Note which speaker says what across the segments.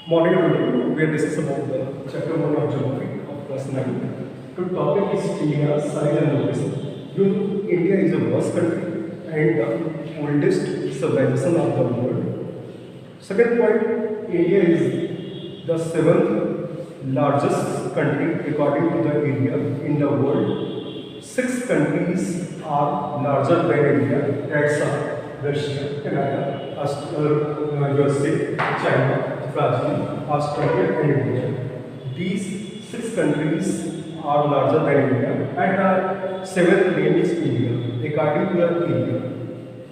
Speaker 1: Morning today, we are discussing about the chapter 1 of geography of class 9. The topic is India, size and location. You know, India is a vast country and the oldest civilization of the world. Second point, India is the seventh largest country according to the area in the world. Six countries are larger than India. That's Russia, Canada, USA, China, Brazil, Australia, and India. These six countries are larger than India, and the seventh name is India, according to the area.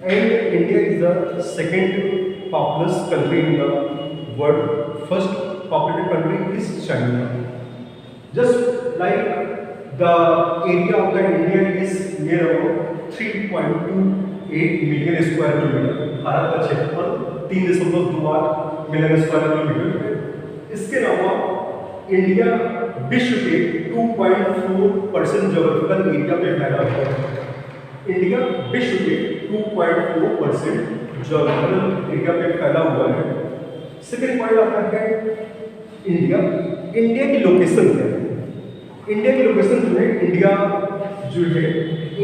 Speaker 1: And India is the second populous country in the world. First populated country is China. Just like the area of the India is near about 3.28 million square kilometer. Bharat का क्षेत्रफल 3.28 million square kilometre है। इसके अलावा India विश्व के 2.4% geographical area पे फैला हुआ है। इंडिया विश्व के 2.4% ज्योग्राफिकल एरिया पे फैला हुआ है। सेकेंड पॉइंट आता है इंडिया की लोकेशन क्या है। इंडिया की लोकेशन जो है, इंडिया जो है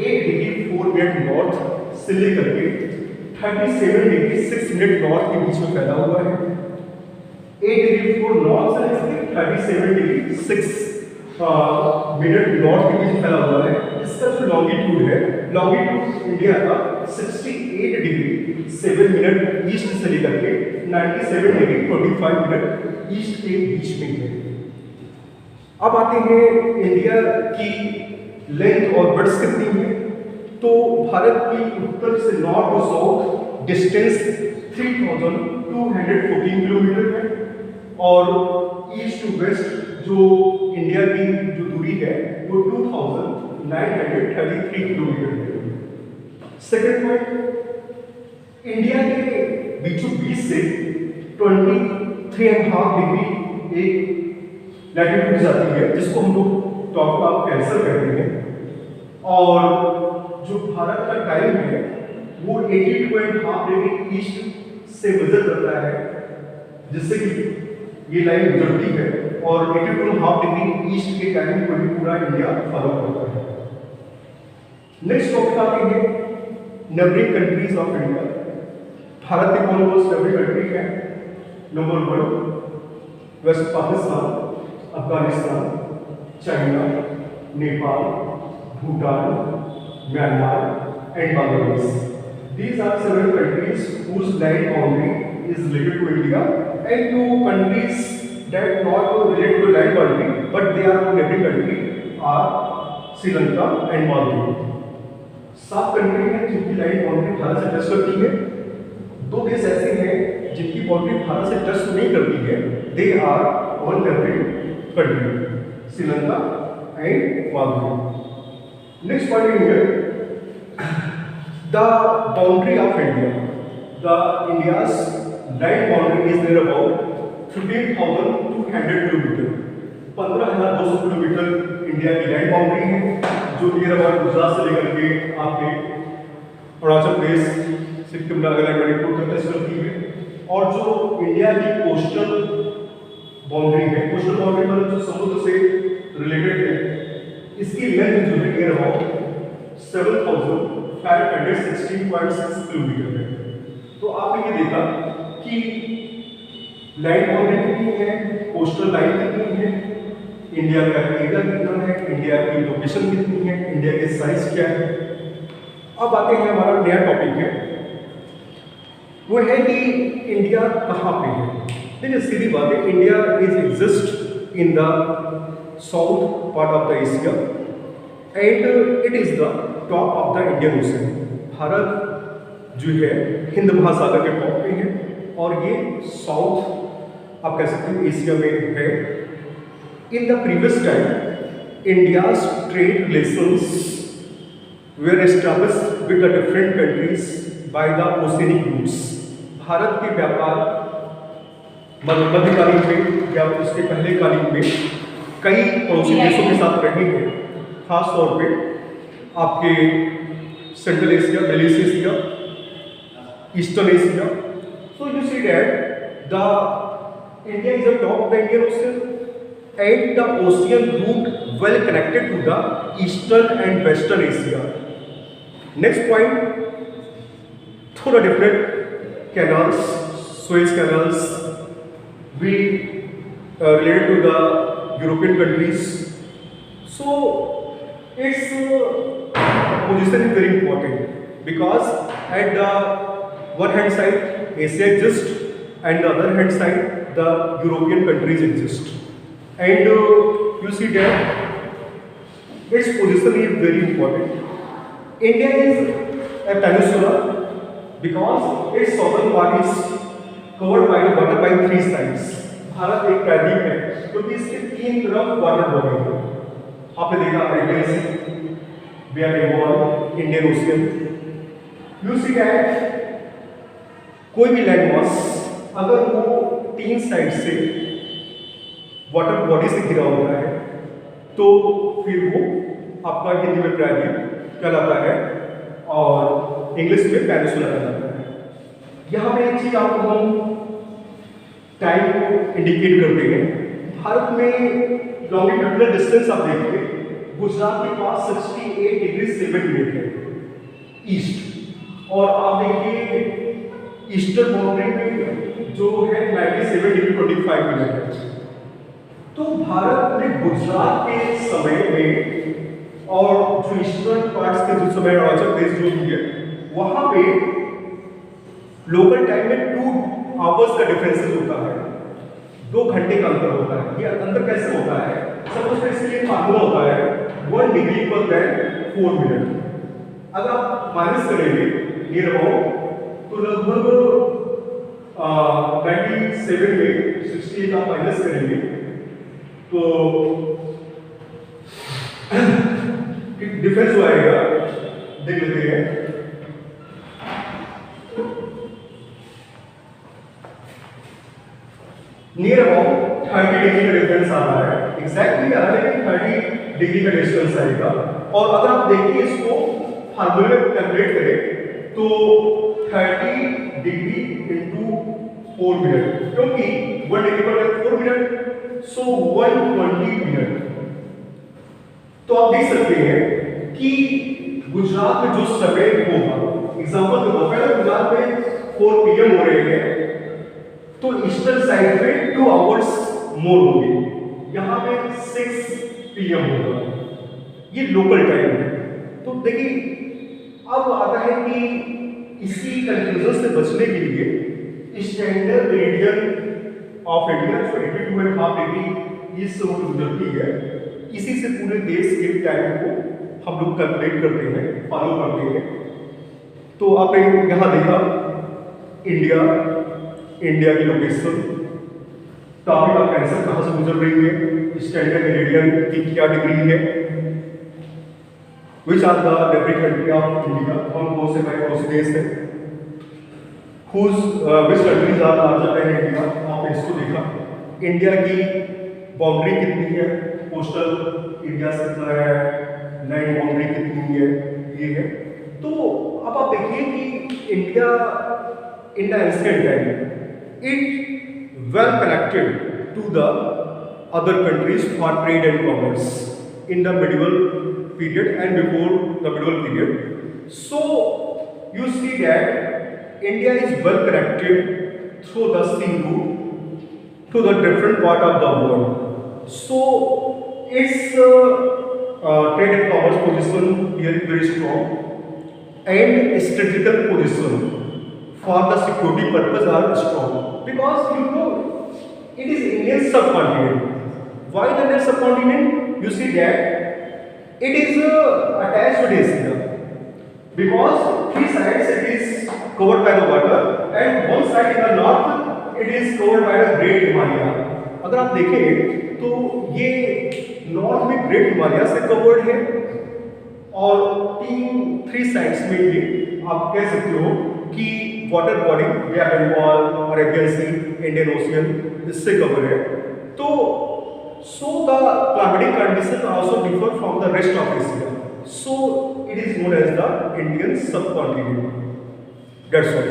Speaker 1: 8 डिग्री 4 मिनट नॉर्थ से लेकर के 37 डिग्री 6 मिनट नॉर्थ के बीच में फैला हुआ है। 8 डिग्री 4 नॉर्थ से लेकर 37 डिग्री 6 मिनट नॉर्थ के बीच में फैला हुआ है। इसका जो लॉन्गिट्यूड है, लॉन्गिट्यूड इंडिया का 68 डिग्री 7 मिनट ईस्ट से लेकर के 97 डिग्री 25 मिनट ईस्ट के बीच में है। अब आते हैं इंडिया की लेंथ और ब्रेड्थ कितनी है। तो भारत की उत्तर से north to south distance 3214 kilometre है और ईस्ट टू वेस्ट जो इंडिया की जो दूरी है वो 2933 किलोमीटर है। सेकेंड पॉइंट, इंडिया के बीचों बीच से 23.5 डिग्री एक लैटिट्यूड जाती है जिसको हम लोग टॉप ऑफ कैंसर कहते हैं और जो भारत का टाइम है वो 82.5 डिग्री ईस्ट से गुजर करता है जिससे कि ये लाइन गुजरती है और 82.5 डिग्री ईस्ट के टाइम को भी पूरा इंडिया फॉलो करता है। नेक्स्ट टॉपिक आते हैं नेबरिंग कंट्रीज ऑफ इंडिया। भारत के कौन कौन से नेबरिंग कंट्री है। Number 1 west Pakistan, Afghanistan, China, Nepal, Bhutan, Myanmar and Bangladesh. These are several countries whose land boundary is related to India, and two countries that not related to land boundary but they are neighboring country are Sri Lanka and Maldives. 7 country हैं जिनकी land boundary Bharat से touch करती है। 2 देश ऐसे हैं जिनकी boundary Bharat से टच नहीं करती है। They are one neighbouring country, Sri Lanka and Maldives. Next point in here, the boundary of India. The India's land boundary is there about 15,200 kilometre. 15,200 kilometre India की लैंड बाउंड्री है जो नियर अबाउट गुजरात से लेकर के आपके अरुणाचल प्रदेश, सिक्किम, नागालैंड, मणिपुर तक टच करती है। और जो इंडिया की कोस्टल बाउंड्री है, कोस्टल बाउंड्री मतलब जो समुद्र से रिलेटेड है, इसकी लेंथ जो है नियर अबाउट 7516.6 किलोमीटर है। तो आपने ये देखा कि लैंड बाउंड्री कितनी है, कोस्टल लाइन कितनी है, इंडिया का एरिया कितना है, इंडिया की लोकेशन कितनी है, इंडिया के साइज क्या है। अब आते हैं हमारा नया टॉपिक है, वो है कि इंडिया कहाँ पे है। देखिए सीधी बात है, India is exist in the south part of the Asia and it is the top of the Indian Ocean. Bharat जो है हिंद महासागर के टॉप पे है और ये साउथ आप कह सकते हैं एशिया में है। In the previous time India's trade relations were established with the different countries by the oceanic routes. भारत के व्यापार मध्यकालीन में या उसके पहले कालीन में कई पड़ोसी देशों के साथ रहे हैं, खास तौर पे आपके central Asia, middle Asia, eastern Asia. So you see that the India is the top of the Indian Ocean, and the ocean route well connected to the eastern and western Asia. Next point, थोड़ा different canals, Suez canals, we related to the European countries. So its position is very important because at the one hand side Asia exists and the other hand side the European countries exist, and you see that its position is very important. India is a peninsula because its southern part is covered by the water by three sides. Bharat एक प्रायद्वीप है क्योंकि इसके तीन तरफ water body है. आपने देखा Arabian sea, bay of Bengal, Indian ocean. You see that कोई भी लैंड मास अगर वो तीन साइड से वाटर बॉडी से घिरा होता है तो फिर वो आपका हिंदी में प्रायद्वीप कहलाता है और इंग्लिश में पेनिनसुला कहलाता है. यहाँ पे एक चीज आपको हम टाइम को इंडिकेट करते हैं. भारत में लॉन्गिट्यूडिनल डिस्टेंस आप देखिए, गुजरात के पास 68 डिग्री 7 मिनट है ईस्ट, और आप देखिए ईस्टर्न बाउंड्री में जो है 97 डिग्री 25 मिनट है. तो भारत में गुजरात के समय में और जो ईस्टर्न पार्ट्स के जो समय अरुणाचल प्रदेश जो भी है वहां पे लोकल टाइम में 2 आवर्स का डिफरेंस होता है, 2 घंटे का अंतर होता है. ये अंतर कैसे होता है? सपोज इसके फार्मूला होता है 1 डिग्री पर दैन 4 मिनट. अगर आप माइनस करेंगे नियर अबाउट तो लगभग 97 में 68 आप माइनस करेंगे तो डिफरेंस हो आएगा. देख लेते हैं. नियर अबाउट 30 डिग्री का डिफरेंस आ रहा है. एग्जैक्टली आ रहा है कि 30 डिग्री का डिस्टेंस आएगा. और अगर आप देखिए इसको फार्मूले में कैलकुलेट करें तो 30 डिग्री इंटू 4 मिनट, क्योंकि 1 डिग्री पर 4 मिनट, सो 120 मिनट. तो आप देख सकते हैं कि गुजरात में जो समय होगा, एग्जांपल के तौर पर गुजरात में 4 PM हो रहे हैं तो ईस्टर्न साइड में 2 आवर्स मोर होंगे, यहाँ पे 6 PM होगा. ये लोकल टाइम है. तो देखिए अब आता है कि इसी कंफ्यूजन से बचने के लिए स्टैंडर्ड मेरिडियन ऑफ इंडिया जो 82.5 डिग्री ईस्ट से गुजरती है, इसी से पूरे देश के टाइम को हम लोग कैलकुलेट करते हैं, फॉलो करते हैं. तो आपने यहाँ देखा इंडिया की लोकेशन, टॉपिक ऑफ कैंसर कहाँ से गुजर रही है, स्टैंडर्ड मेरिडियन की क्या डिग्री है, which are the neighbouring country of India, कौन से देश है, which countries are larger than India. आपने इसको देखा. इंडिया की बाउंड्री कितनी है, कोस्टल इंडिया से कितना है, लैंड बाउंड्री कितनी है, ये है. तो अब आप देखिए कि India in the ancient time it well connected to the other countries for trade and commerce in the medieval period and before the medieval period. So you see that India is well connected through the sea route to the different part of the world. So its trade and commerce position here is very strong and strategical position for the security purpose are strong, because you know it is Indian subcontinent. Why the Indian subcontinent? You see that it is attached with Asia, because 3 sides it is covered by the water and one side in the north it is covered by the Great Himalaya. अगर आप देखें तो ये north में great Himalaya से covered है और 3 sides में ये आप कह सकते हो कि water body bay of Bengal, Arabian sea, Indian ocean इससे कवर है. तो so the climatic condition also differ from the rest of Asia, so it is known as the Indian subcontinent. That's all.